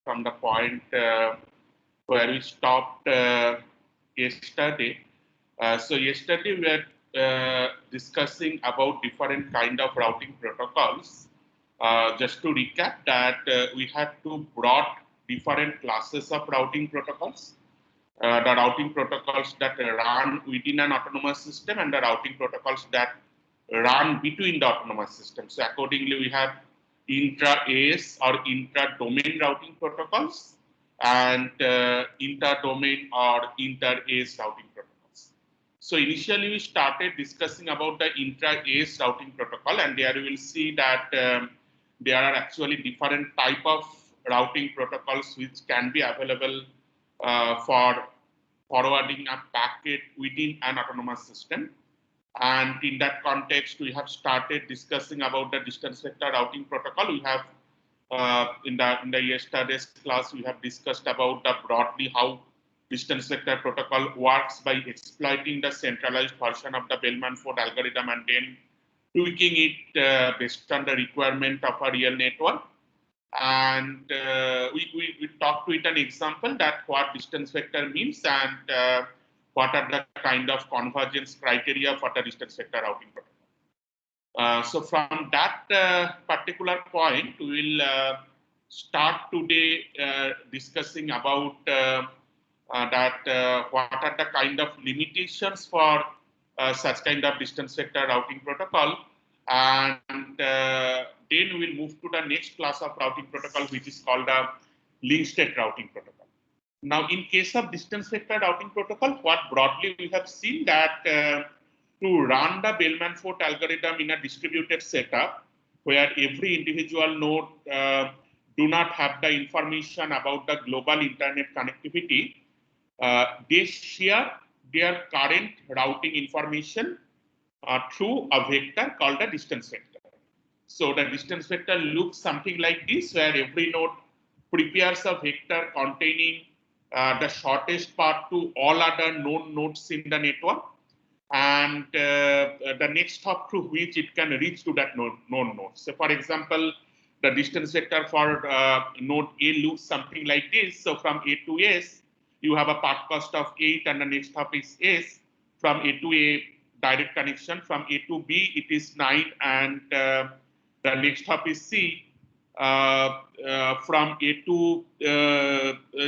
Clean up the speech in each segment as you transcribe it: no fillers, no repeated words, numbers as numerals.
from the point where we stopped yesterday. So yesterday we were discussing about different kind of routing protocols. Just to recap that we had two broad different classes of routing protocols. The routing protocols that run within an autonomous system and the routing protocols that run between the autonomous systems. So accordingly, we have intra-AS or intra-domain routing protocols and inter-domain or inter-AS routing protocols. So initially, we started discussing about the intra-AS routing protocol, and there we will see that there are actually different type of routing protocols which can be available for forwarding a packet within an autonomous system. And in that context, we have started discussing about the distance vector routing protocol. We have in the yesterday's class, we have discussed about the broadly how distance vector protocol works by exploiting the centralized version of the Bellman Ford algorithm and then tweaking it based on the requirement of a real network. And we talked with an example that what distance vector means and what are the kind of convergence criteria for the distance vector routing protocol. So from that particular point, we will start today discussing about what are the kind of limitations for such kind of distance vector routing protocol, and then we will move to the next class of routing protocol, which is called the link state routing protocol. Now, in case of distance vector routing protocol, what broadly we have seen that to run the Bellman-Ford algorithm in a distributed setup, where every individual node do not have the information about the global internet connectivity, they share their current routing information through a vector called a distance vector. So the distance vector looks something like this, where every node prepares a vector containing the shortest path to all other known nodes in the network, and the next hop through which it can reach to that known node. So for example, the distance vector for node A looks something like this. So from A to S, you have a path cost of 8 and the next hop is S. From A to A, direct connection. From A to B, it is 9 and the next hop is C. From A to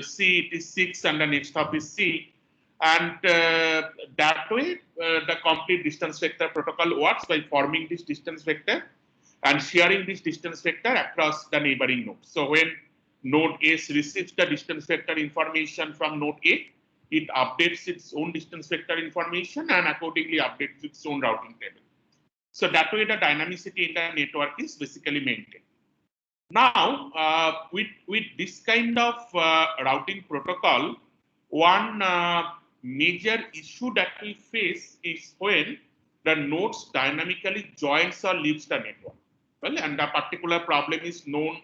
C, it is 6 and the next hop is C. And that way, the complete distance vector protocol works by forming this distance vector and sharing this distance vector across the neighboring nodes. So when node S receives the distance vector information from node A, it updates its own distance vector information and accordingly updates its own routing table. So that way the dynamicity in the network is basically maintained. Now, with this kind of routing protocol, one major issue that we face is when the nodes dynamically joins or leaves the network. Well, and the particular problem is known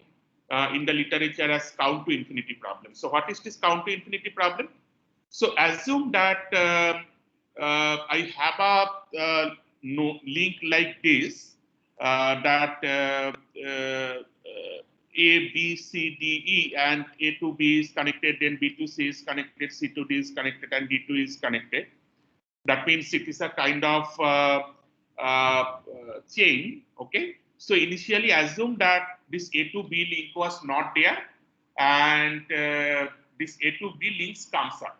in the literature as count to infinity problem. So what is this count to infinity problem? So assume that I have a link like this, that A, B, C, D, E, and A to B is connected, then B to C is connected, C to D is connected, and D to E is connected. That means it is a kind of chain, okay? So initially assume that this A to B link was not there, and this A to B links comes up.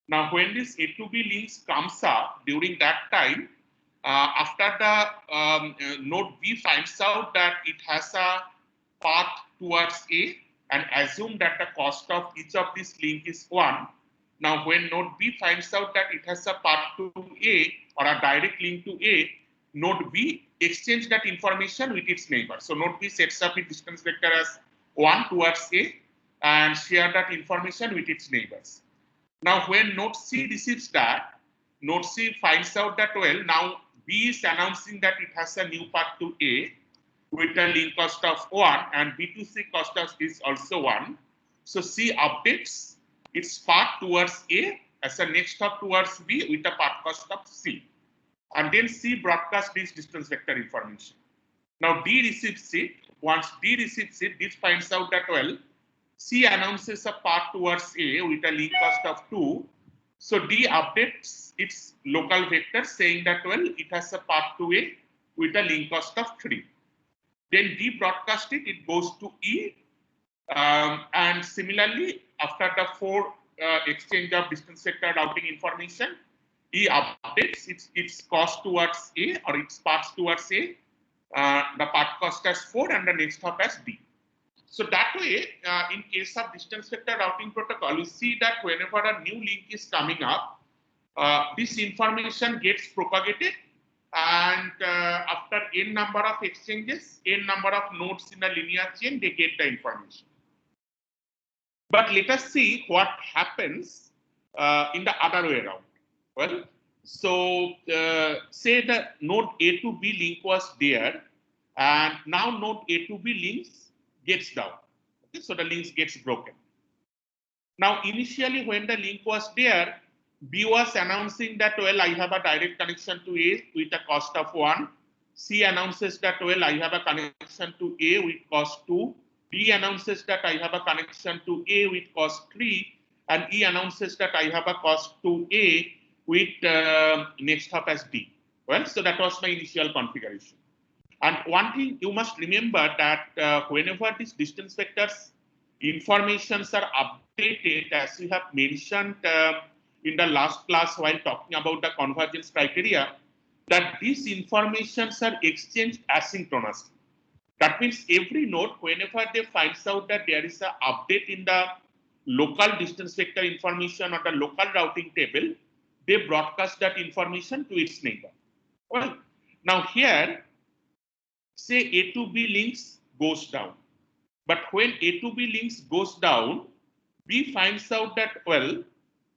Now, when this A to B links comes up, during that time, after the node B finds out that it has a path towards A and assume that the cost of each of these link is 1. Now, when node B finds out that it has a path to A or a direct link to A, node B exchange that information with its neighbor. So node B sets up its distance vector as 1 towards A and share that information with its neighbors. Now, when node C receives that, node C finds out that, well, now B is announcing that it has a new path to A with a link cost of 1 and B to C cost of is also 1. So C updates its path towards A as a next hop towards B with a path cost of C. And then C broadcasts this distance vector information. Now D receives it. Once D receives it, this finds out that, well, C announces a path towards A with a link cost of 2. So D updates its local vector saying that, well, it has a path to A with a link cost of 3. Then D broadcasts it, it goes to E. And similarly, after the 4 exchange of distance vector routing information, E updates its cost towards A or its paths towards A. The path cost as 4 and the next hop as D. So that way, in case of distance vector routing protocol, we see that whenever a new link is coming up, this information gets propagated, and after n number of exchanges, n number of nodes in a linear chain, they get the information. But let us see what happens in the other way around. Well, so say the node A to B link was there, and now node A to B links gets down. Okay, so the links gets broken. Now, initially, when the link was there, B was announcing that, well, I have a direct connection to A with a cost of 1. C announces that, well, I have a connection to A with cost 2. D announces that I have a connection to A with cost 3. And E announces that I have a cost to A with next hop as D. Well, so that was my initial configuration. And one thing you must remember that whenever these distance vectors informations are updated, as we have mentioned in the last class while talking about the convergence criteria, that these informations are exchanged asynchronously. That means every node, whenever they finds out that there is an update in the local distance vector information or the local routing table, they broadcast that information to its neighbor. Well, now here, say A to B links goes down. But when A to B links goes down, B finds out that, well,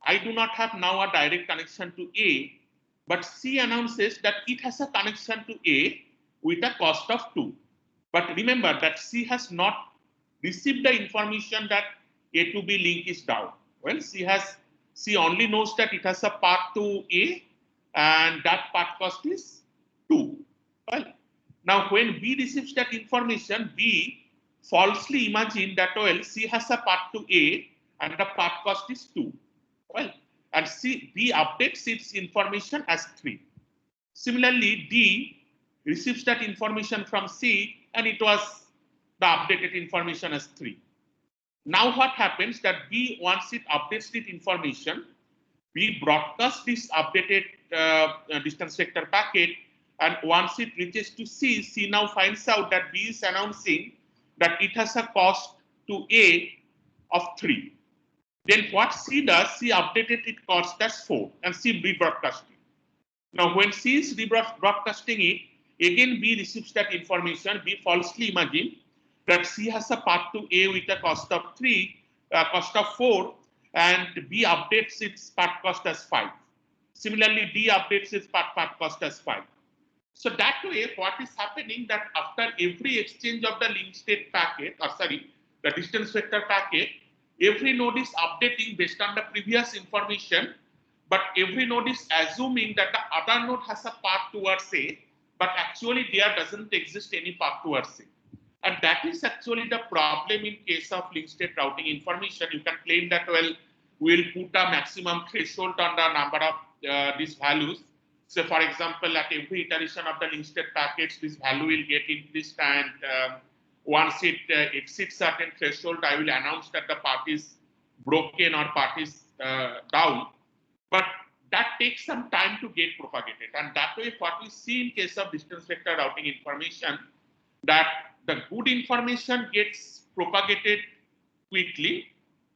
I do not have now a direct connection to A, but C announces that it has a connection to A with a cost of 2. But remember that C has not received the information that A to B link is down. Well, C only knows that it has a path to A, and that path cost is 2. Well, now when B receives that information, B falsely imagine that, well, C has a path to A and the path cost is 2. Well, and B updates its information as 3. Similarly, D receives that information from C and it was the updated information as 3. Now what happens that B, once it updates this information, B broadcasts this updated distance vector packet, and once it reaches to C, C now finds out that B is announcing that it has a cost to A of 3. Then what C does, C updated it cost as 4 and C rebroadcast it. Now when C is rebroadcasting it, again B receives that information. B falsely imagine that C has a path to A with a cost of 4, and B updates its path cost as 5. Similarly, D updates its path cost as 5. So that way, what is happening that after every exchange of the link state packet, the distance vector packet, every node is updating based on the previous information, but every node is assuming that the other node has a path towards A, but actually there doesn't exist any path towards A. And that is actually the problem in case of link state routing information. You can claim that, well, we'll put a maximum threshold on the number of these values. So for example, at every iteration of the link state packets, this value will get increased, and once it exceeds certain threshold, I will announce that the path is broken or path is down. But that takes some time to get propagated. And that way, what we see in case of distance vector routing information, that the good information gets propagated quickly,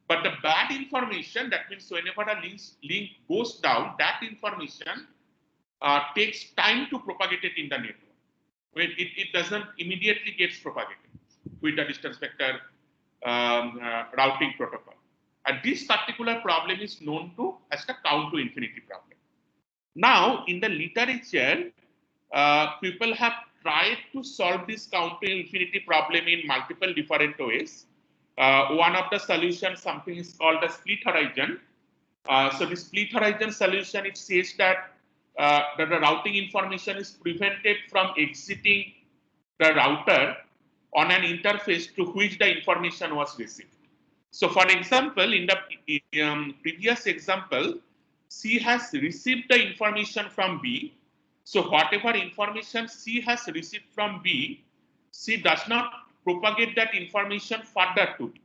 but the bad information, that means whenever a link goes down, that information takes time to propagate it in the network. It doesn't immediately gets propagated with the distance vector routing protocol. And this particular problem is known to as the count to infinity problem. Now, in the literature, people have tried to solve this count to infinity problem in multiple different ways. One of the solutions, something is called the split horizon. So the split horizon solution, it says that the routing information is prevented from exiting the router on an interface to which the information was received. So for example, in the previous example, C has received the information from B. So whatever information C has received from B, C does not propagate that information further to D.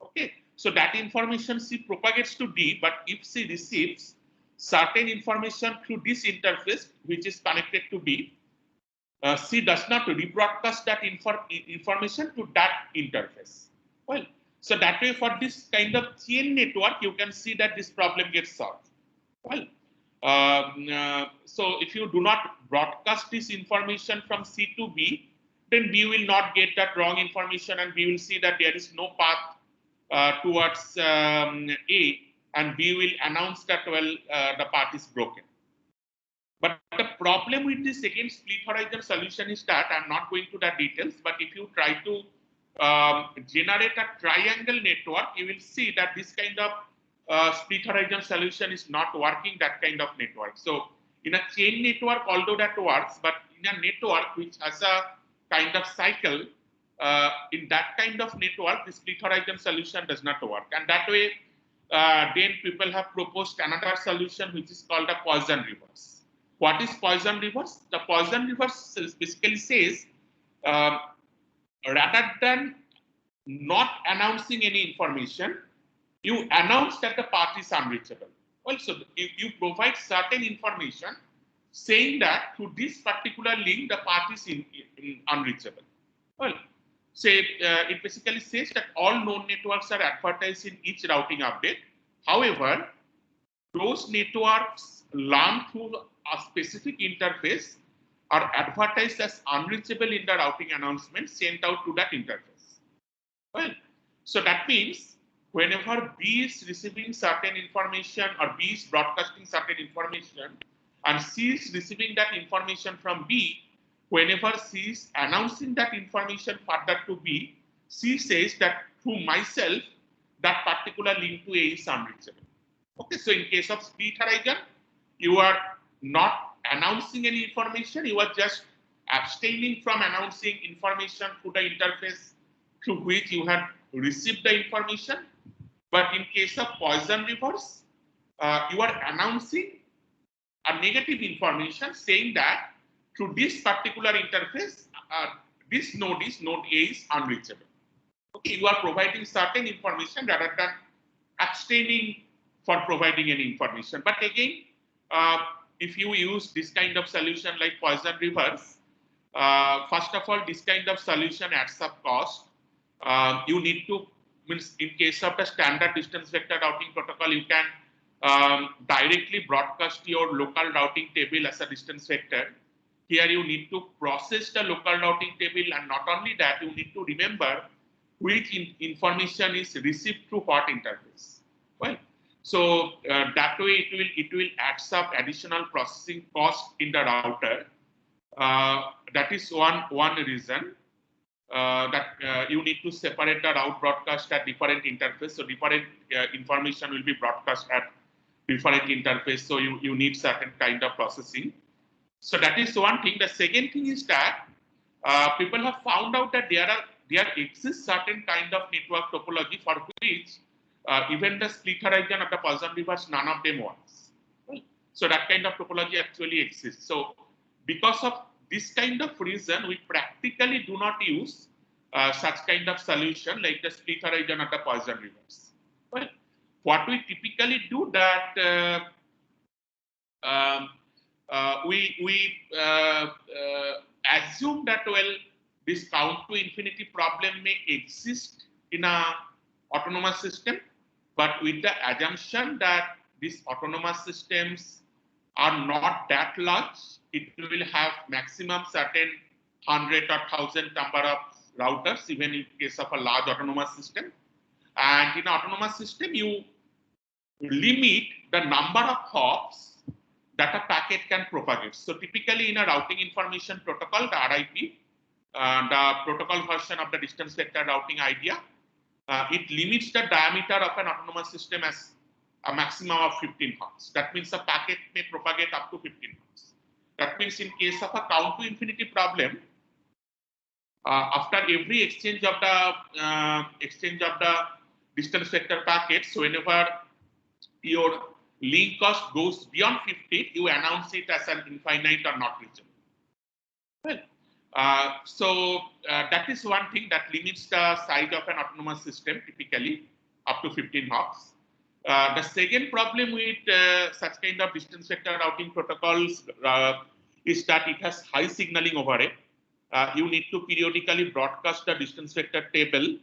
Okay, so that information C propagates to D, but if C receives certain information through this interface, which is connected to D, C does not rebroadcast that information to that interface. Well, so that way for this kind of chain network, you can see that this problem gets solved. Well, so if you do not broadcast this information from C to B, then B will not get that wrong information, and B will see that there is no path towards A, and B will announce that, well, the path is broken. But the problem with the second split horizon solution is that, I'm not going to the details, but if you try to generate a triangle network, you will see that this kind of split horizon solution is not working, that kind of network. So in a chain network, although that works, but in a network which has a kind of cycle, in that kind of network, the split horizon solution does not work. And that way, then people have proposed another solution which is called a Poisson reverse. What is Poisson reverse? The Poisson reverse basically says, rather than not announcing any information, you announce that the path is unreachable. Well, so you provide certain information saying that through this particular link, the path is unreachable. Well, say it basically says that all known networks are advertised in each routing update. However, those networks learned through a specific interface are advertised as unreachable in the routing announcement sent out to that interface. Well, so that means whenever B is receiving certain information or B is broadcasting certain information and C is receiving that information from B, whenever C is announcing that information further to B, C says that through myself, that particular link to A is unreachable. Okay, so in case of split horizon, you are not announcing any information, you are just abstaining from announcing information through the interface through which you had received the information. But in case of Poisson reverse, you are announcing a negative information saying that through this particular interface, this node A is unreachable. Okay, you are providing certain information rather than abstaining for providing any information. But again, if you use this kind of solution like Poisson reverse, first of all, this kind of solution adds up cost. You need to, means in case of a standard distance vector routing protocol, you can directly broadcast your local routing table as a distance vector. Here you need to process the local routing table, and not only that, you need to remember which information is received through what interface. Well, so that way it will add up additional processing cost in the router. That is one reason that you need to separate the route broadcast at different interface. So different information will be broadcast at different interface. So you need certain kind of processing. So that is one thing. The second thing is that people have found out that there exists certain kind of network topology for which even the split horizon of the Poisson reverse, none of them works. Right? So that kind of topology actually exists. So because of this kind of reason, we practically do not use such kind of solution like the split horizon of the Poisson reverse. Well, what we typically do that we assume that, well, this count to infinity problem may exist in a autonomous system, but with the assumption that these autonomous systems are not that large, it will have maximum certain 100 or 1,000 number of routers, even in case of a large autonomous system. And in an autonomous system, you limit the number of hops that a packet can propagate. So typically in a routing information protocol, the RIP, the protocol version of the distance vector routing idea, it limits the diameter of an autonomous system as a maximum of 15 hops. That means a packet may propagate up to 15 hops. That means in case of a count to infinity problem, after every exchange of the distance vector packets, whenever your link cost goes beyond 50, you announce it as an infinite or not reachable. Well, that is one thing that limits the size of an autonomous system, typically up to 15 hops. The second problem with such kind of distance vector routing protocols is that it has high signaling overhead. You need to periodically broadcast the distance vector table.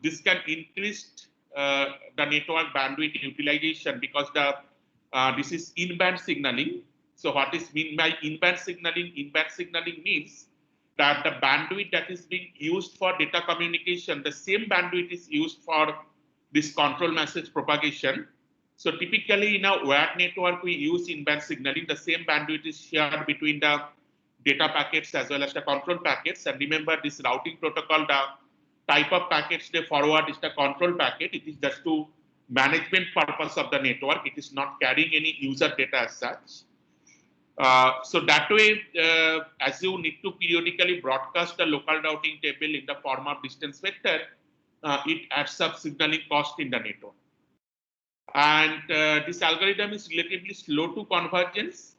This can increase the network bandwidth utilization because this is in-band signaling. So what is meant by in-band signaling? In-band signaling means that the bandwidth that is being used for data communication, the same bandwidth is used for this control message propagation. So typically in a wired network, we use in-band signaling. The same bandwidth is shared between the data packets as well as the control packets. And remember, this routing protocol, the type of packets they forward is the control packet. It is just to management purpose of the network. It is not carrying any user data as such. So that way, as you need to periodically broadcast the local routing table in the form of distance vector, it adds up signaling cost in the network. And this algorithm is relatively slow to convergence.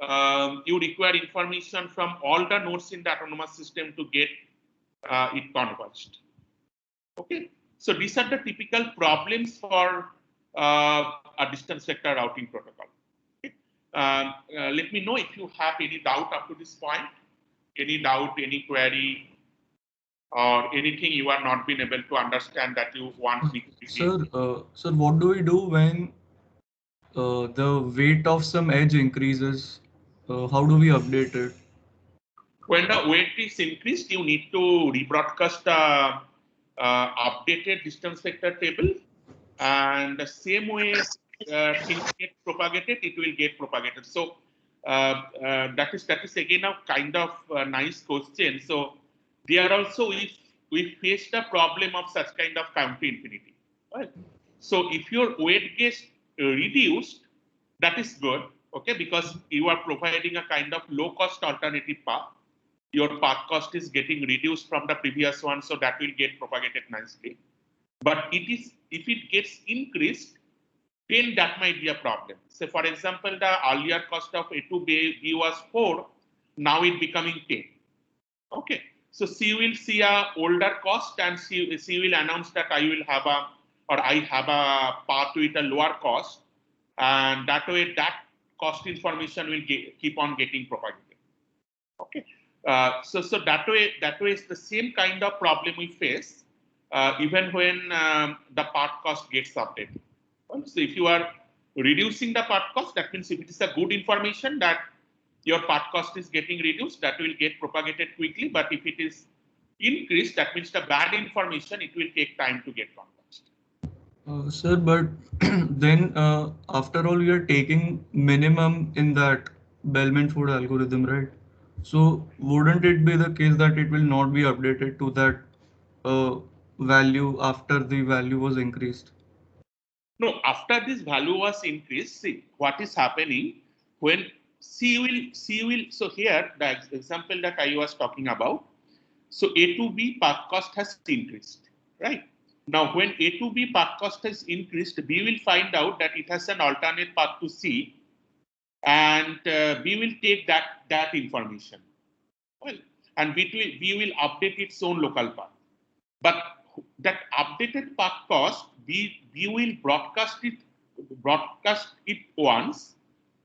You require information from all the nodes in the autonomous system to get it converged. Okay, so these are the typical problems for a distance vector routing protocol. Okay. Let me know if you have any doubt up to this point, any doubt, any query, or anything you are not been able to understand that you want me to Sir, sir, what do we do when the weight of some edge increases? How do we update it? When the weight is increased, you need to rebroadcast the updated distance vector table, and the same way things get propagated, it will get propagated. So that is again a kind of nice question. So there also we face the problem of such kind of count to infinity. Right? So if your weight gets reduced, that is good, okay, because you are providing a kind of low cost alternative path. Your path cost is getting reduced from the previous one, so that will get propagated nicely. But if it gets increased, then that might be a problem. So for example, the earlier cost of A to B was 4, now it becoming 10. Okay, so she will see a older cost and she will announce that I have a path with a lower cost, and that way that cost information will keep on getting propagated. Okay, so that way is the same kind of problem we face even when the part cost gets updated. So if you are reducing the part cost, that means if it is a good information that your part cost is getting reduced, that will get propagated quickly. But if it is increased, that means the bad information, it will take time to get converged. Sir, but then after all, we are taking minimum in that Bellman food algorithm, right? So wouldn't it be the case that it will not be updated to that uh, value after the value was increased? No, after this value was increased, see what is happening when C will, so here the example that I was talking about. So A to B path cost has increased, right? Now, when A to B path cost has increased, B will find out that it has an alternate path to C, and B will take that information. Well, and B will update its own local path. But that updated path cost, B will broadcast it once.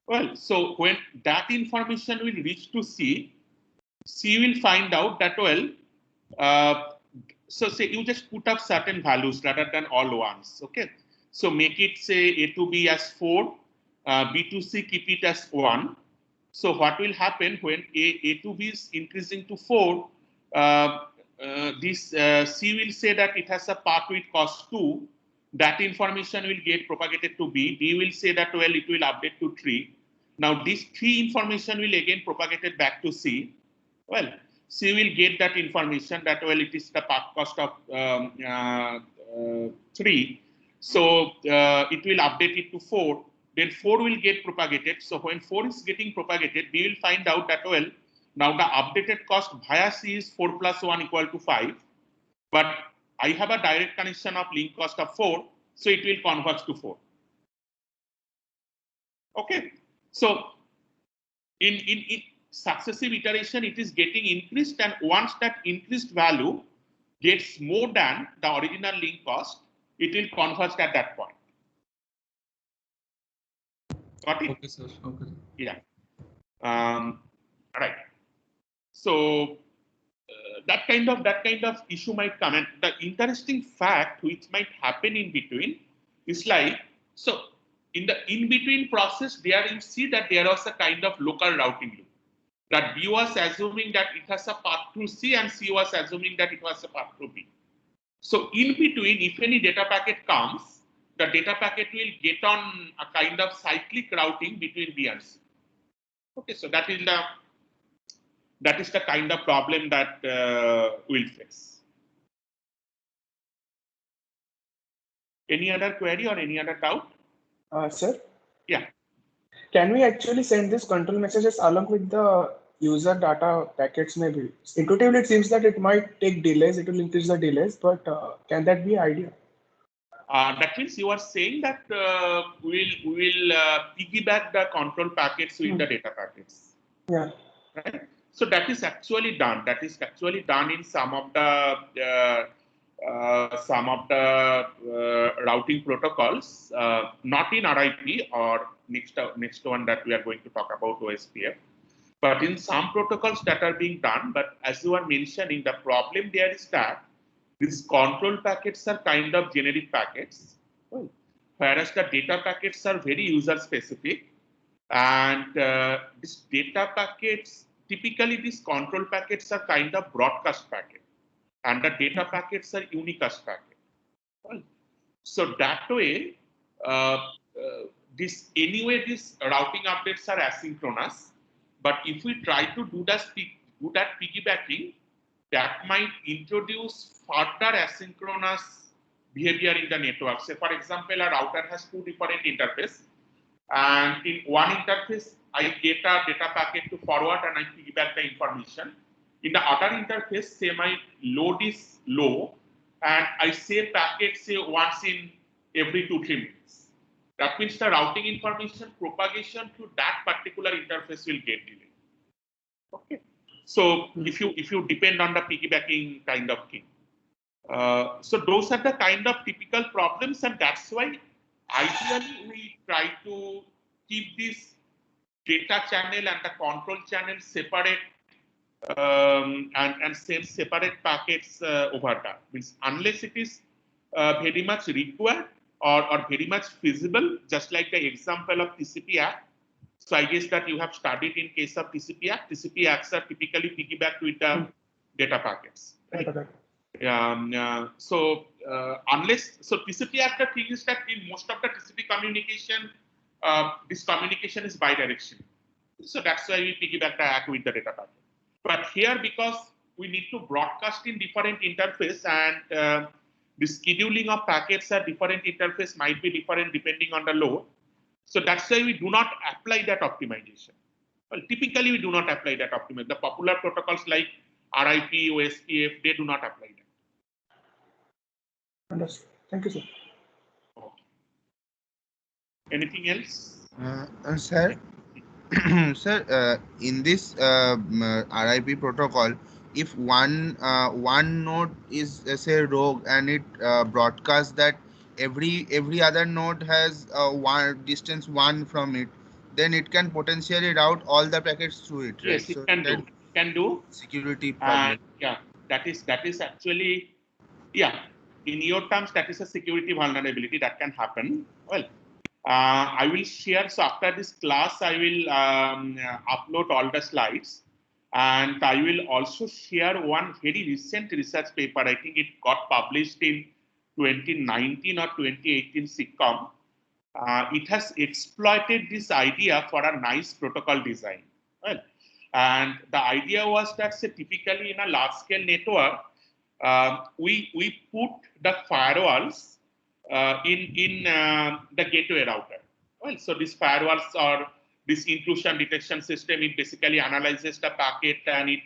Well, so when that information will reach to C will find out that, well, so say you just put up certain values rather than all ones, okay? So make it say A to B as 4, B to C keep it as 1. So what will happen when A to B is increasing to 4, this C will say that it has a path with cost 2. That information will get propagated to B. B will say that, well, it will update to 3. Now this 3 information will again propagated back to C. Well, C will get that information that, well, it is the path cost of 3. So it will update it to 4. Then 4 will get propagated. So when 4 is getting propagated, we will find out that, well, now the updated cost via C is 4 plus 1 equal to 5. But I have a direct connection of link cost of 4, so it will converge to 4. Okay, so in successive iteration, it is getting increased, and once that increased value gets more than the original link cost, it will converge at that point. Got it? Okay, sir. Okay. Yeah. Right. So that kind of issue might come, and the interesting fact which might happen in between is like, so in the in between process, there you see that there was a kind of local routing loop, that B was assuming that it has a path through C, and C was assuming that it was a path through B. So in between, if any data packet comes, the data packet will get on a kind of cyclic routing between B and C. Okay, so that is the kind of problem that we'll face. Any other query or any other doubt? Sir, Yeah. can we actually send these control messages along with the user data packets maybe? Intuitively, it seems that it might take delays, it will increase the delays, but can that be idea? That means you are saying that we will piggyback the control packets with the data packets. Yeah. Right? So that is actually done. That is actually done in some of the routing protocols, not in RIP or next one that we are going to talk about, OSPF, but in some protocols that are being done. But as you are mentioning, the problem there is that these control packets are kind of generic packets, whereas the data packets are very user specific. And these data packets, typically these control packets are kind of broadcast packet, and the data packets are unicast packet. So that way, these routing updates are asynchronous. But if we try to do that piggybacking, that might introduce further asynchronous behavior in the network. Say, for example, a router has two different interfaces, and in one interface, I get a data packet to forward and I piggyback the information. In the other interface, say my load is low, and I say packet say once in every 2-3 minutes. That means the routing information propagation to that particular interface will get delayed. Okay. So if you depend on the piggybacking kind of thing. So those are the kind of typical problems, and that's why ideally we try to keep this data channel and the control channel separate, and send separate packets over that. Means unless it is very much required or very much feasible, just like the example of TCP app. So I guess that you have studied in case of TCP app. TCP apps are typically piggybacked with the data packets. Right? So TCP app, the thing is that in most of the TCP communication, this communication is bidirectional. So that's why we piggyback the app with the data packet. But here, because we need to broadcast in different interface, and the scheduling of packets at different interface might be different depending on the load. So that's why we do not apply that optimization. Well, typically we do not apply that optimization. The popular protocols like RIP, OSPF, they do not apply that. Understood. Thank you, sir. Okay. Anything else? Sir, sir, in this RIP protocol, if one node is say rogue and it broadcasts that every other node has one distance 1 from it, then it can potentially route all the packets through it. Yes, right? it So can do. It can do. Security problem. Yeah, that is actually, yeah, in your terms, that is a security vulnerability that can happen. Well, I will share. So after this class, I will upload all the slides, and I will also share one very recent research paper. I think it got published in 2019 or 2018 SIGCOMM. It has exploited this idea for a nice protocol design. Well, and the idea was that, say, typically in a large-scale network, we put the firewalls in the gateway router. Well, so these firewalls or this intrusion detection system, it basically analyzes the packet and it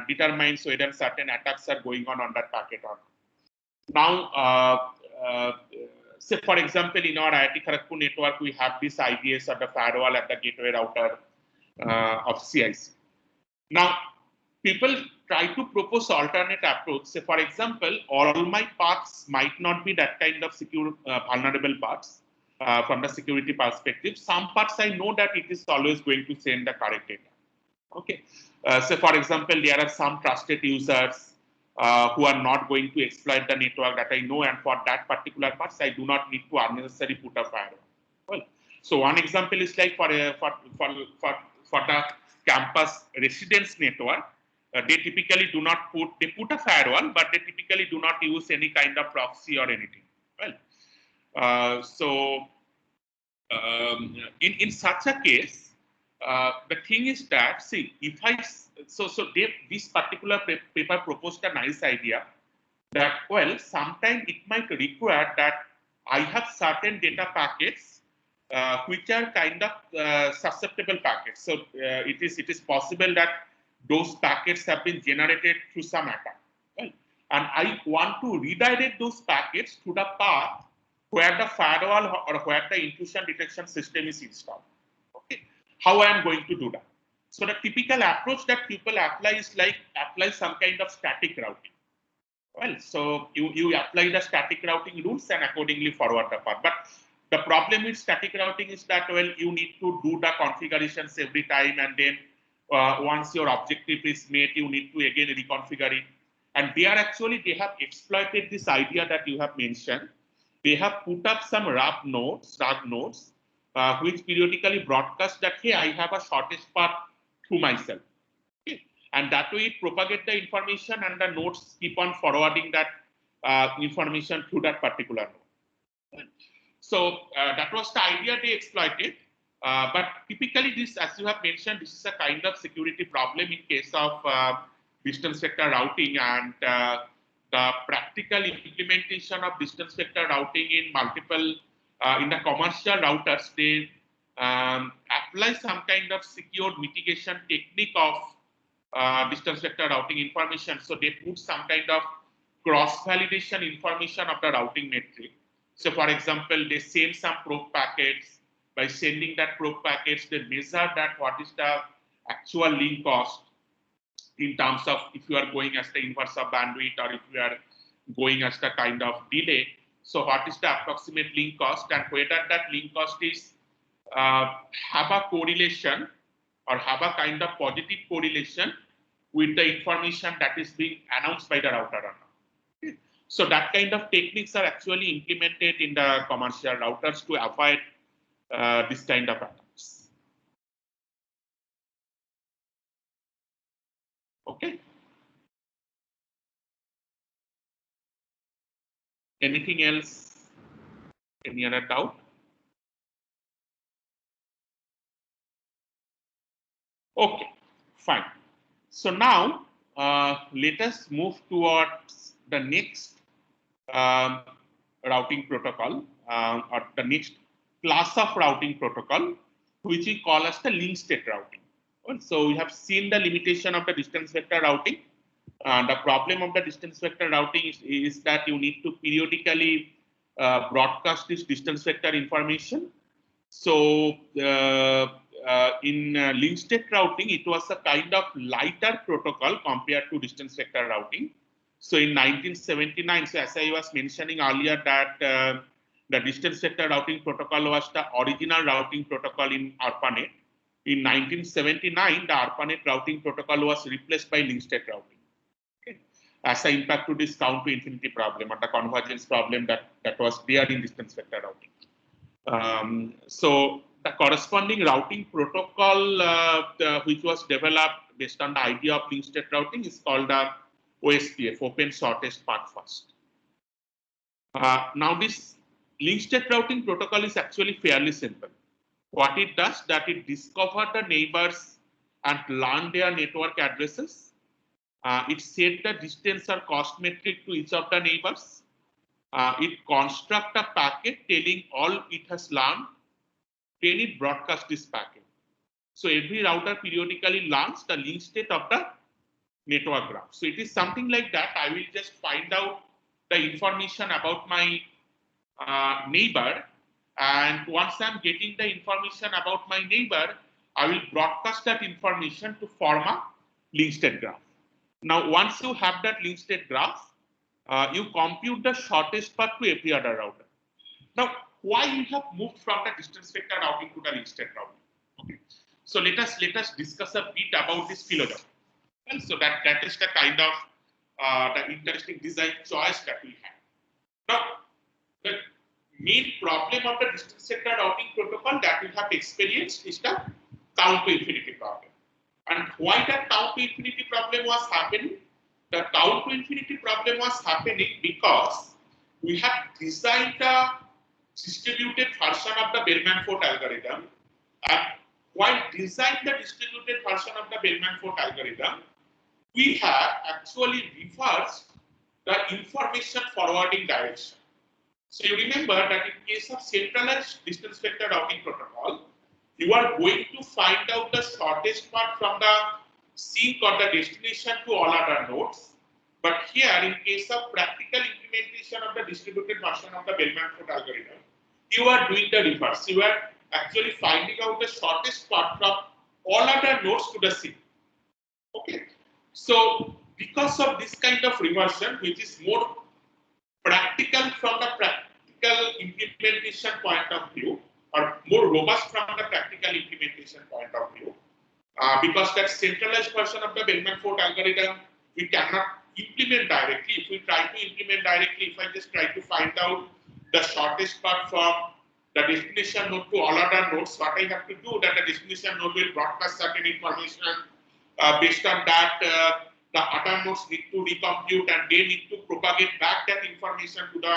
determines whether certain attacks are going on that packet or not. Now, say for example, in our IIT Kharagpur network, we have this IDS or the firewall at the gateway router of CIC. Now, people try to propose alternate approach. Say, for example, all my paths might not be that kind of secure vulnerable paths from the security perspective. Some paths I know that it is always going to send the correct data. Okay. So, for example, there are some trusted users who are not going to exploit the network that I know, and for that particular paths, I do not need to unnecessarily put a firewall. Well, so one example is like for the campus residence network, they typically do not put a firewall, but they typically do not use any kind of proxy or anything. Well, in such a case, the thing is that, see, if I this particular paper proposed a nice idea that, well, sometimes it might require that I have certain data packets which are kind of susceptible packets. So it is possible that those packets have been generated through some attack. Well, and I want to redirect those packets to the path where the firewall or where the intrusion detection system is installed. Okay, how I am going to do that? So the typical approach that people apply is like apply some kind of static routing. Well, so you apply the static routing rules and accordingly forward the path. But the problem with static routing is that, well, you need to do the configurations every time, and then once your objective is met, you need to again reconfigure it. And they have exploited this idea that you have mentioned. They have put up some RAG nodes, which periodically broadcast that, hey, I have a shortest path to myself. Okay. And that way it propagates the information, and the nodes keep on forwarding that information to that particular node. So that was the idea they exploited. But typically this, as you have mentioned, this is a kind of security problem in case of distance vector routing, and the practical implementation of distance vector routing in multiple, in the commercial routers, they apply some kind of secured mitigation technique of distance vector routing information. So they put some kind of cross-validation information of the routing metric. So for example, they send some probe packets. By sending that probe packets, they measure that what is the actual link cost in terms of if you are going as the inverse of bandwidth or if you are going as the kind of delay. So what is the approximate link cost, and whether that link cost is have a correlation or have a kind of positive correlation with the information that is being announced by the router or not. So that kind of techniques are actually implemented in the commercial routers to avoid this kind of attacks. Okay. Anything else? Any other doubt? Okay, fine. So now let us move towards the next routing protocol or the next class of routing protocol, which we call as the link state routing. So we have seen the limitation of the distance vector routing. The problem of the distance vector routing is that you need to periodically broadcast this distance vector information. So in link state routing, it was a kind of lighter protocol compared to distance vector routing. So in 1979, so as I was mentioning earlier, that the distance vector routing protocol was the original routing protocol in ARPANET. In 1979, the ARPANET routing protocol was replaced by link state routing. Okay. As an impact to this count to infinity problem or the convergence problem that was there in distance vector routing. So the corresponding routing protocol which was developed based on the idea of link state routing is called the OSPF, Open Shortest Path First. Now this link state routing protocol is actually fairly simple. What it does, that it discovers the neighbors and learn their network addresses. It set the distance or cost metric to each of the neighbors. It constructs a packet telling all it has learned. Then it broadcasts this packet. So every router periodically learns the link state of the network graph. So it is something like that. I will just find out the information about my neighbor, and once I'm getting the information about my neighbor, I will broadcast that information to form a linked state graph. Now, once you have that linked state graph, you compute the shortest path to every other router. Now, why we have moved from the distance vector routing to the linked state routing? Okay. So let us discuss a bit about this philosophy. And so that is the kind of the interesting design choice that we have. Now, the main problem of the distance vector routing protocol that we have experienced is the count to infinity problem. And why that count to infinity problem was happening? The count to infinity problem was happening because we have designed a distributed version of the Bellman-Ford algorithm. And while designing the distributed version of the Bellman-Ford algorithm, we have actually reversed the information forwarding direction. So you remember that in case of centralized distance vector routing protocol, you are going to find out the shortest path from the sink or the destination to all other nodes. But here, in case of practical implementation of the distributed version of the Bellman-Ford algorithm, you are doing the reverse. You are actually finding out the shortest path from all other nodes to the sink. Okay. So because of this kind of reversion, which is more practical from the practical implementation point of view, or more robust from the practical implementation point of view, because that centralized version of the Bellman-Ford algorithm we cannot implement directly. If we try to implement directly, if I just try to find out the shortest path from the destination node to all other nodes, what I have to do that the destination node will broadcast certain information. Based on that, the other nodes need to recompute and they need to propagate back that information to the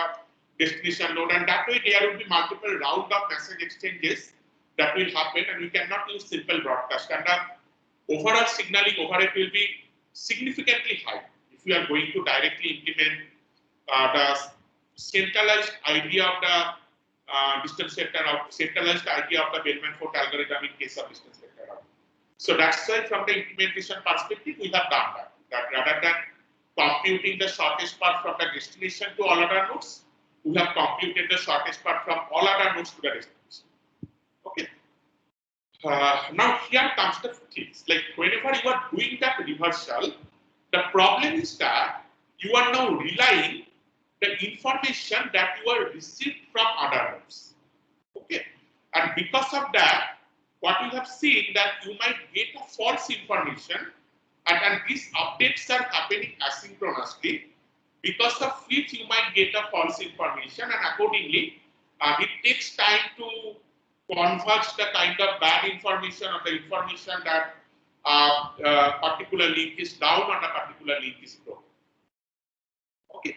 destination node, and that way there will be multiple round of message exchanges that will happen, and we cannot use simple broadcast, and the overall signaling overhead will be significantly high if we are going to directly implement the centralized idea of the distance vector out, centralized idea of the Bellman-Ford algorithm in case of distance vector out. So that's why from the implementation perspective we have done that rather than computing the shortest path from the destination to all other nodes, we have computed the shortest path from all other nodes to the destination. Okay. Now here comes the things, like whenever you are doing that reversal, the problem is that you are now relying the information that you are received from other nodes. Okay. And because of that, what we have seen that you might get a false information, and these updates are happening asynchronously, because of which you might get a false information, and accordingly it takes time to converge the kind of bad information or the information that particular link is down or a particular link is broken. Okay,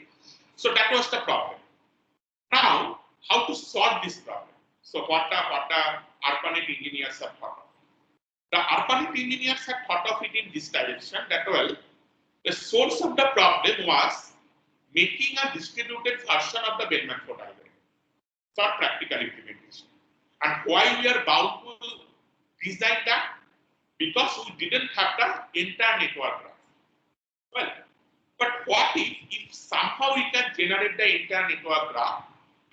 so that was the problem. Now, how to solve this problem? So what the ARPANET engineers have thought of? The ARPANET engineers have thought of it in this direction, that well, the source of the problem was making a distributed version of the Bellman-Ford algorithm for practical implementation. And why we are bound to design that? Because we didn't have the entire network graph. Well, but what if somehow we can generate the entire network graph,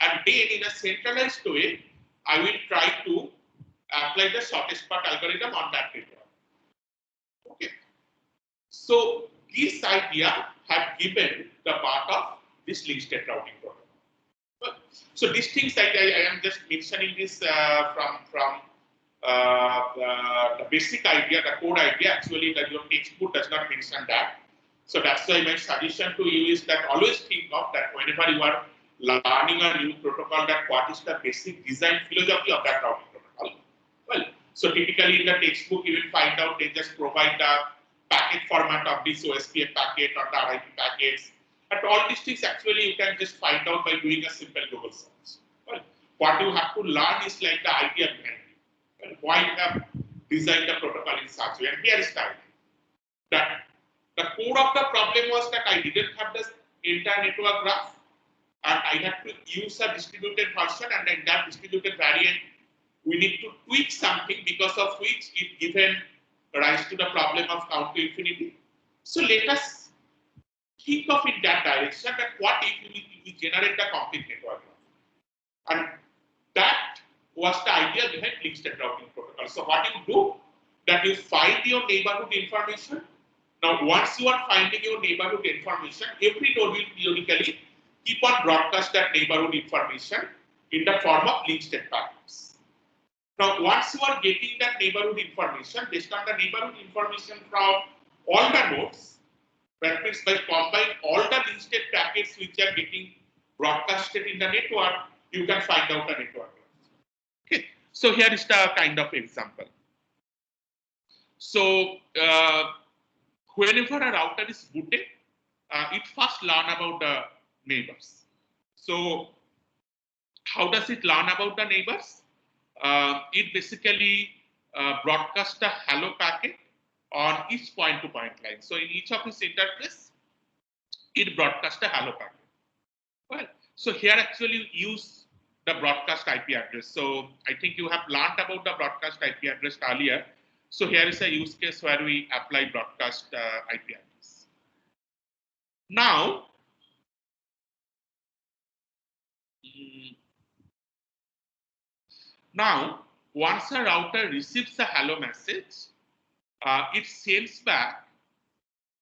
and then in a centralized way, I will try to apply the shortest path algorithm on that network. Okay. So this idea had given the part of this linked state routing protocol. So these things I am just mentioning this from the basic idea, the code idea. Actually, that your textbook does not mention that. So that's why my suggestion to you is that always think of that whenever you are learning a new protocol, that what is the basic design philosophy of that routing protocol. Well, so typically in the textbook you will find out they just provide the packet format of this OSPF packet or the RIP packets. And all these things actually you can just find out by doing a simple Google search. Well, what you have to learn is like the idea behind it. Well, why you have designed the protocol in such a way. And here is the idea. That the core of the problem was that I didn't have the entire network graph, and I had to use a distributed version, and in that distributed variant, we need to tweak something because of which it given rise to the problem of count to infinity. So let us think of in that direction that what if we generate the complete network graph. And that was the idea behind link state routing protocol. So what you do, that you find your neighborhood information. Now once you are finding your neighborhood information, every node will periodically keep on broadcast that neighborhood information in the form of link state packets. Now once you are getting that neighborhood information, based on the neighborhood information from all the nodes, that means by combine all the link state packets which are getting broadcasted in the network, you can find out the network. Okay, so here is the kind of example. So whenever a router is booted, it first learn about the neighbors. So how does it learn about the neighbors? It basically broadcasts a hello packet on each point-to-point line. So in each of its interface, it broadcasts a hello packet. Well, so here actually use the broadcast IP address. So I think you have learned about the broadcast IP address earlier. So here is a use case where we apply broadcast IP address. Now, once a router receives a hello message, it sends back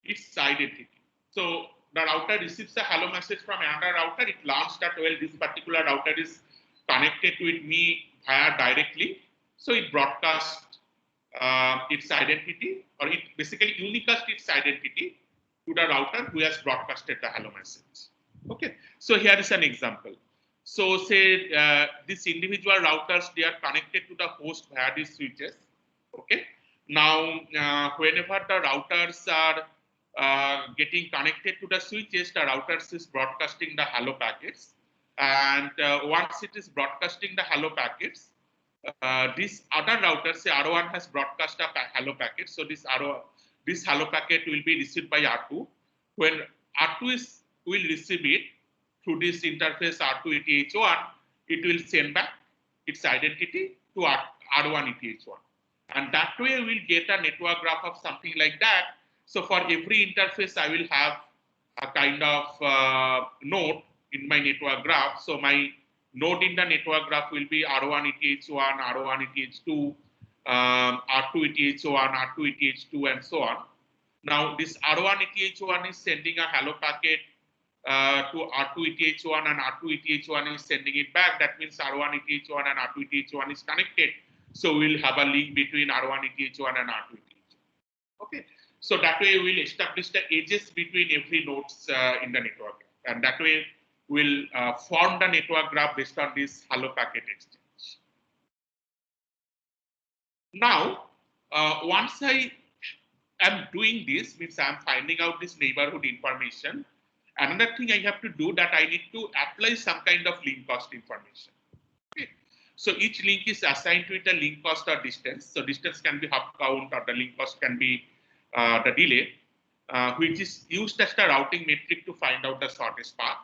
its identity. So the router receives a hello message from another router. It learns that, well, this particular router is connected with me via directly. So it broadcasts its identity, or it basically unicasts its identity to the router who has broadcasted the hello message. Okay, so here is an example. So say these individual routers, they are connected to the host via these switches. Okay, now whenever the routers are getting connected to the switches, the routers is broadcasting the hello packets, and once it is broadcasting the hello packets, this other router, say R1 has broadcast a hello packet, so this hello packet will be received by R2. When R2 will receive it through this interface R2 ETH1, it will send back its identity to R1 ETH1. And that way we'll get a network graph of something like that. So for every interface, I will have a kind of node in my network graph. So my node in the network graph will be R1 ETH1, R1 ETH2, R2 ETH1, R2 ETH2, and so on. Now this R1 ETH1 is sending a hello packet to R2 ETH1, and R2 ETH1 is sending it back. That means R1 ETH1 and R2 ETH1 is connected. So we'll have a link between R1 ETH1 and R2 ETH1. Okay, so that way we'll establish the edges between every nodes in the network, and that way we'll form the network graph based on this hello packet exchange. Now, once I am doing this, means I'm finding out this neighborhood information. Another thing I have to do, that I need to apply some kind of link cost information. Okay. So each link is assigned to it a link cost or distance. So distance can be hop count, or the link cost can be the delay, which is used as the routing metric to find out the shortest path.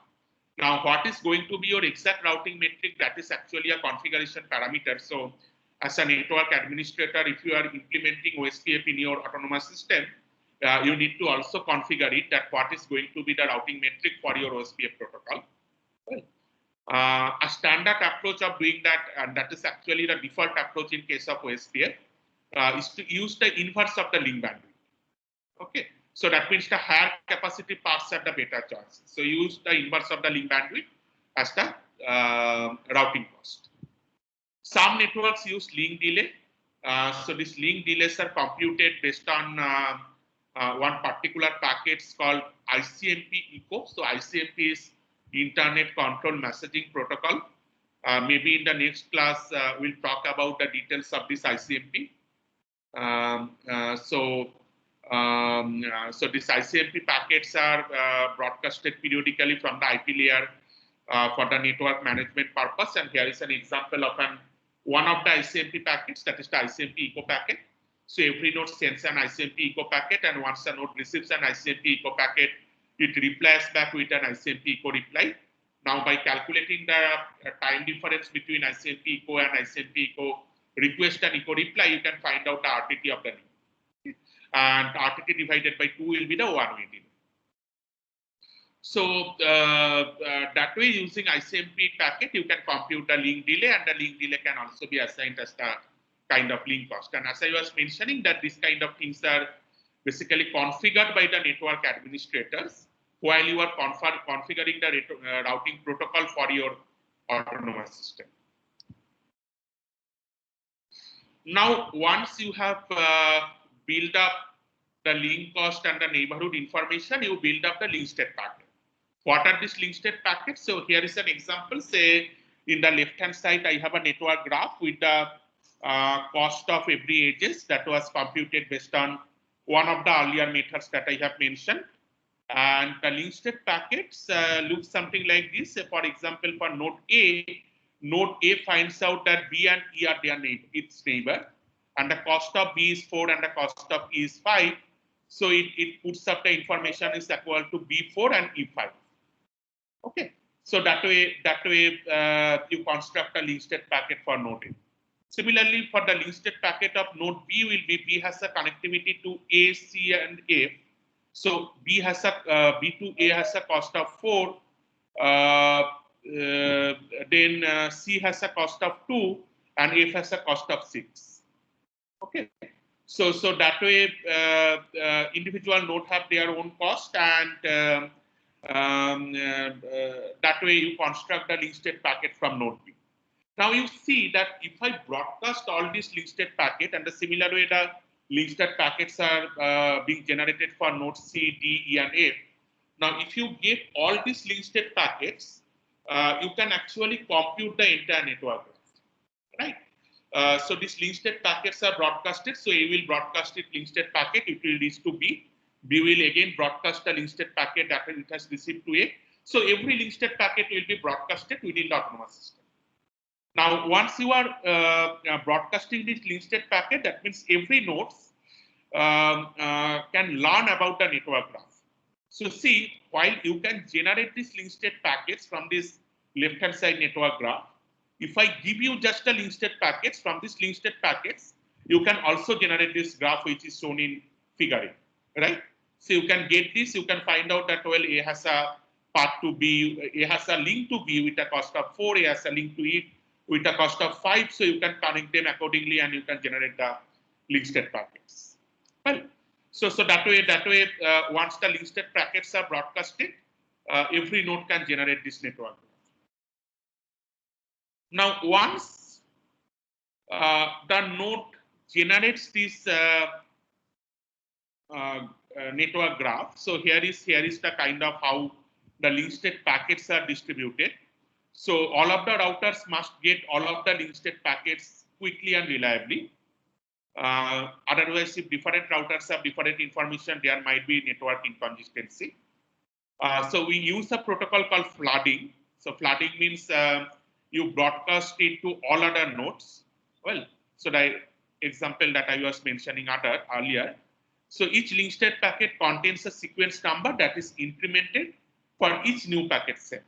Now, what is going to be your exact routing metric? That is actually a configuration parameter. So as a network administrator, if you are implementing OSPF in your autonomous system, you need to also configure it, that what is going to be the routing metric for your OSPF protocol. Well, a standard approach of doing that, and that is actually the default approach in case of OSPF, is to use the inverse of the link bandwidth. Okay, so that means the higher capacity paths are the better choice. So use the inverse of the link bandwidth as the routing cost. Some networks use link delay. So these link delays are computed based on one particular packet called ICMP echo. So ICMP is Internet Control Messaging Protocol. Maybe in the next class, we'll talk about the details of this ICMP. So these ICMP packets are broadcasted periodically from the IP layer for the network management purpose. And here is an example of one of the ICMP packets, that is the ICMP echo packet. So every node sends an ICMP echo packet, and once a node receives an ICMP echo packet, it replies back with an ICMP echo reply. Now, by calculating the time difference between ICMP echo and ICMP echo request and echo reply, you can find out the RTT of the link. and RTT divided by 2 will be the one-way delay. So that way, using ICMP packet, you can compute the link delay, and the link delay can also be assigned as the kind of link cost. And as I was mentioning, that this kind of things are basically configured by the network administrators while you are configuring the routing protocol for your autonomous system. Now, once you have built up the link cost and the neighborhood information, you build up the link state packet. What are these link state packets? So here is an example. Say in the left-hand side, I have a network graph with the cost of every edges that was computed based on one of the earlier methods that I have mentioned. And the link state packets look something like this. For example, for node A finds out that B and E are its neighbor, and the cost of B is 4 and the cost of E is 5. So it puts up the information is equal to B4 and E5. Okay, so that way you construct a link state packet for node A. Similarly, for the link state packet of node B will be B has a connectivity to A, C, and F. So B has a B to A has a cost of 4. Then C has a cost of 2, and F has a cost of 6. Okay. So that way, individual node have their own cost, and that way you construct the link state packet from node B. Now you see that if I broadcast all these link state packet, and the similar way the link state packets are being generated for node C, D, E, and F. Now, if you get all these link state packets, you can actually compute the entire network, right? So these link state packets are broadcasted. So A will broadcast it link state packet. It will reach to B. B will again broadcast the link state packet that it has received to A. So every link state packet will be broadcasted within the autonomous system. Now, once you are broadcasting this link state packet, that means every node can learn about the network graph. So see, while you can generate these link state packets from this left-hand side network graph, if I give you just the link state packets from these link state packets, you can also generate this graph which is shown in figure A, right? So you can get this, you can find out that, well, A has a path to B, A has a link to B with a cost of 4, A has a link to E with a cost of 5, so you can connect them accordingly and you can generate the link state packets. Well, so that way, once the link state packets are broadcasted, every node can generate this network. Now, once the node generates this network graph, so here is the kind of how the link state packets are distributed. So all of the routers must get all of the link state packets quickly and reliably. Otherwise, if different routers have different information, there might be network inconsistency. So we use a protocol called flooding. So flooding means you broadcast it to all other nodes. Well, so the example that I was mentioning earlier. So each link state packet contains a sequence number that is incremented for each new packet set.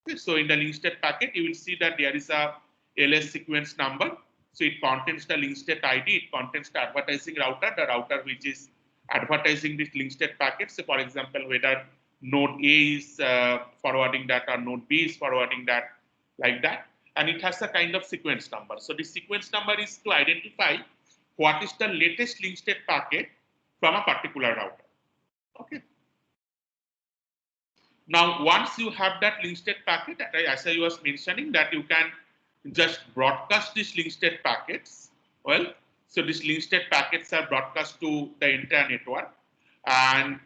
Okay, so in the link state packet, you will see that there is a LS sequence number. So it contains the link state ID, it contains the advertising router, the router which is advertising this link state packet. So for example, whether node A is forwarding that or node B is forwarding that, like that. And it has a kind of sequence number. So the sequence number is to identify what is the latest link state packet from a particular router. Okay. Now, once you have that link state packet, as I was mentioning, that you can just broadcast these link state packets. Well, so these link state packets are broadcast to the entire network. And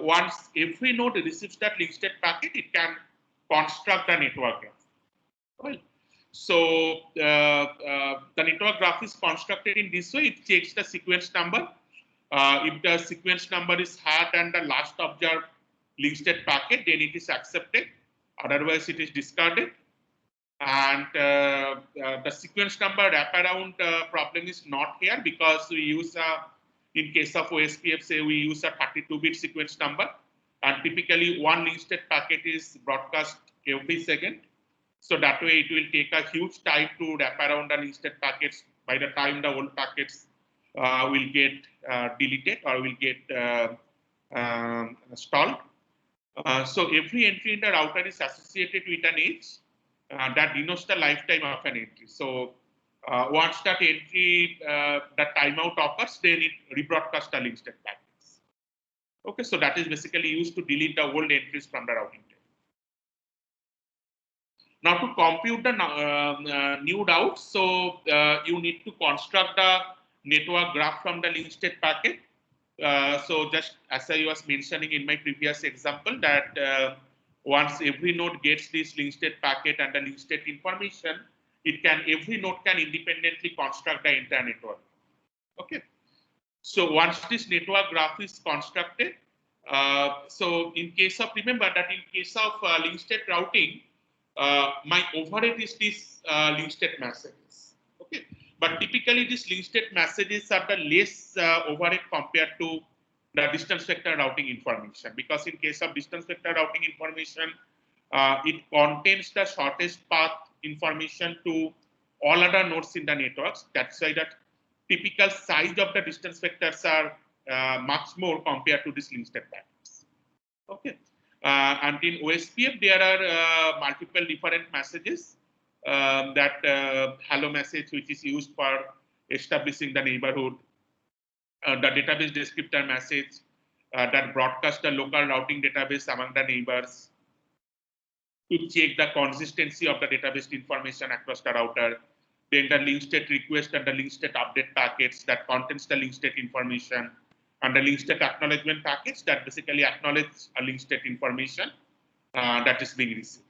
once every node receives that link state packet, it can construct a network graph. Well, so the network graph is constructed in this way. It checks the sequence number. If the sequence number is higher than the last observed link state packet, then it is accepted. Otherwise, it is discarded. And the sequence number wraparound problem is not here because we use, in case of OSPF, say we use a 32-bit sequence number. And typically, one link state packet is broadcast every second. So that way, it will take a huge time to wrap around the link state packets. By the time the old packets will get deleted or will get stalled. So every entry in the router is associated with an edge that denotes the lifetime of an entry. So once that entry, that timeout occurs, then it rebroadcasts the link state packets. Okay, so that is basically used to delete the old entries from the routing table. Now to compute the new routes, so you need to construct the network graph from the link state packet. So just as I was mentioning in my previous example that once every node gets this link state packet and the link state information, every node can independently construct the entire network. Okay. So once this network graph is constructed, so in case of, remember that in case of link state routing, my overhead is this link state messages. Okay. But typically these link state messages are the less overhead compared to the distance vector routing information, because in case of distance vector routing information, it contains the shortest path information to all other nodes in the networks. That's why that typical size of the distance vectors are much more compared to this link state packets. Okay. And in OSPF, there are multiple different messages. That hello message, which is used for establishing the neighborhood, the database descriptor message that broadcasts the local routing database among the neighbors to check the consistency of the database information across the router. Then the link state request and the link state update packets that contains the link state information, and the link state acknowledgement packets that basically acknowledge a link state information that is being received.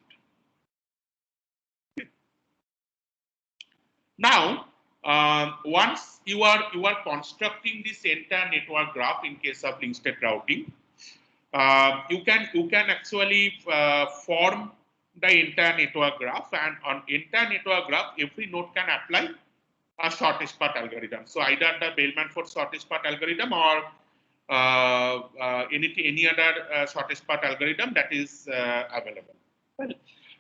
Now, once you are constructing this entire network graph in case of link state routing, you can actually form the entire network graph, and on entire network graph, every node can apply a shortest path algorithm. So either the Bellman-Ford shortest path algorithm or any other shortest path algorithm that is available. Well,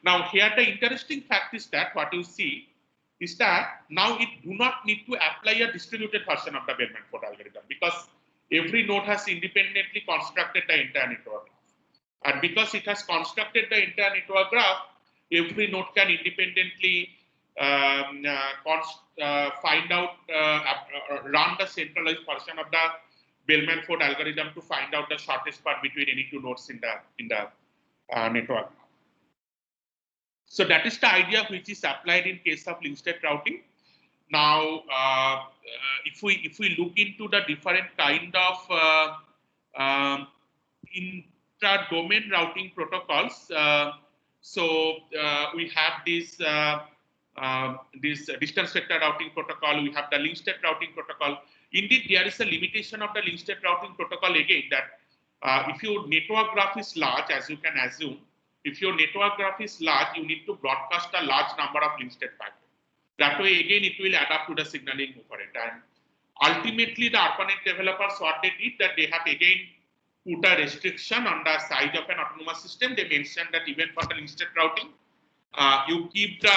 now here the interesting fact is that what you see is that now it do not need to apply a distributed version of the Bellman-Ford algorithm, because every node has independently constructed the entire network graph. And because it has constructed the entire network graph, every node can independently find out, run the centralized version of the Bellman-Ford algorithm to find out the shortest path between any two nodes in the network. So that is the idea which is applied in case of link state routing. Now, if we look into the different kind of intra-domain routing protocols, so we have this distance vector routing protocol. We have the link state routing protocol. Indeed, there is a limitation of the link state routing protocol again, that if your network graph is large, as you can assume, if your network graph is large, you need to broadcast a large number of link state packets. That way, again, it will adapt to the signaling overhead. And ultimately, the ARPANET developers, what they did, that they have again put a restriction on the size of an autonomous system. They mentioned that even for the link state routing, you keep the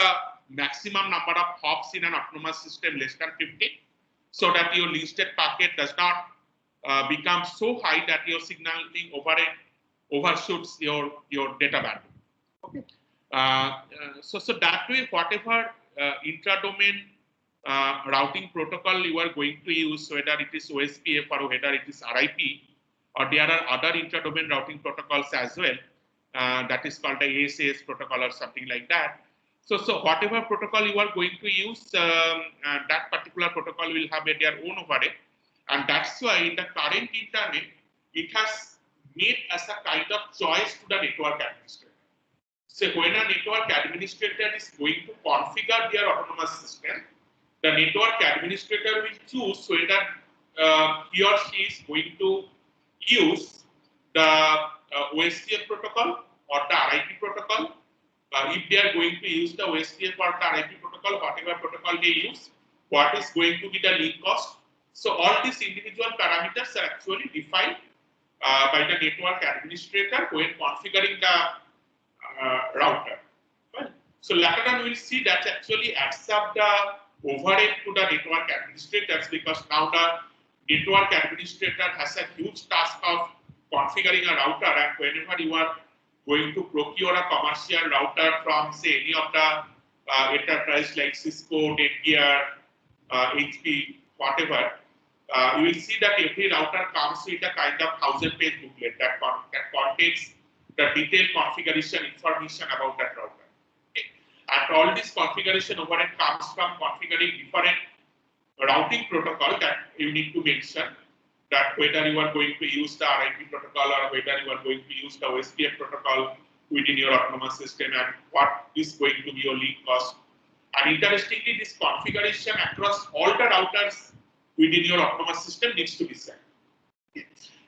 maximum number of hops in an autonomous system less than 50, so that your link state packet does not become so high that your signaling overhead overshoots your data bandwidth. Okay. So that way, whatever intra-domain routing protocol you are going to use, whether it is OSPF or whether it is RIP, or there are other intra-domain routing protocols as well, that is called the ASAS protocol or something like that. So whatever protocol you are going to use, that particular protocol will have their own overhead, and that's why in the current internet, it has made as a kind of choice to the network administrator. So when a network administrator is going to configure their autonomous system, the network administrator will choose whether he or she is going to use the OSPF protocol or the RIP protocol. If they are going to use the OSPF or the RIP protocol, whatever protocol they use, what is going to be the link cost. So all these individual parameters are actually defined by the network administrator when configuring the router. Right? So later on we'll see that actually adds up the overhead to the network administrators, because now the network administrator has a huge task of configuring a router, and whenever you are going to procure a commercial router from, say, any of the enterprise like Cisco, Netgear, HP, whatever, you will see that every router comes with a kind of 1000-page booklet that contains the detailed configuration information about that router. Okay. And all this configuration overhead comes from configuring different routing protocol that you need to mention, that whether you are going to use the RIP protocol or whether you are going to use the OSPF protocol within your autonomous system, and what is going to be your link cost. And interestingly, this configuration across all the routers within your autonomous system needs to be set.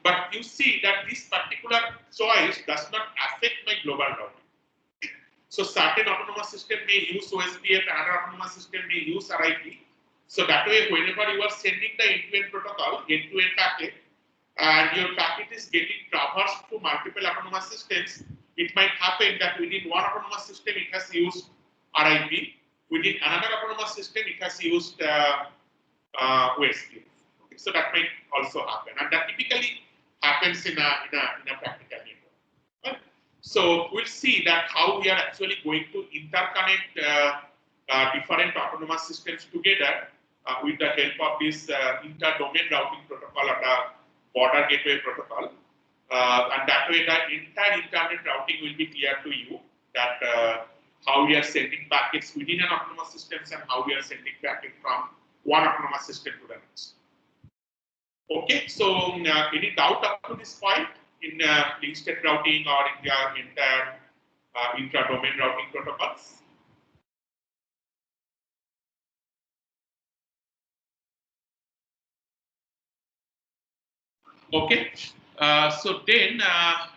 But you see that this particular choice does not affect my global routing. So certain autonomous system may use OSPF, another autonomous system may use RIP. So that way, whenever you are sending the end-to-end protocol, end-to-end packet, and your packet is getting traversed through multiple autonomous systems, it might happen that within one autonomous system it has used RIP, within another autonomous system it has used OSPF. Okay, so that might also happen, and that typically happens in a practical network. Right? So we'll see that how we are actually going to interconnect different autonomous systems together with the help of this inter-domain routing protocol or the border gateway protocol. And that way the entire internet routing will be clear to you, that how we are sending packets within an autonomous system and how we are sending packets from one autonomous system to the next. Okay, so any doubt up to this point in link state routing or in the entire intra-domain routing protocols? Okay, so then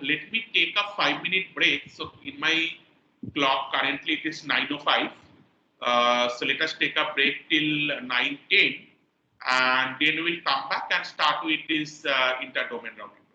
let me take a 5-minute break. So in my clock currently it is 9:05. So let us take a break till 9:10, and then we'll come back and start with this inter-domain routing.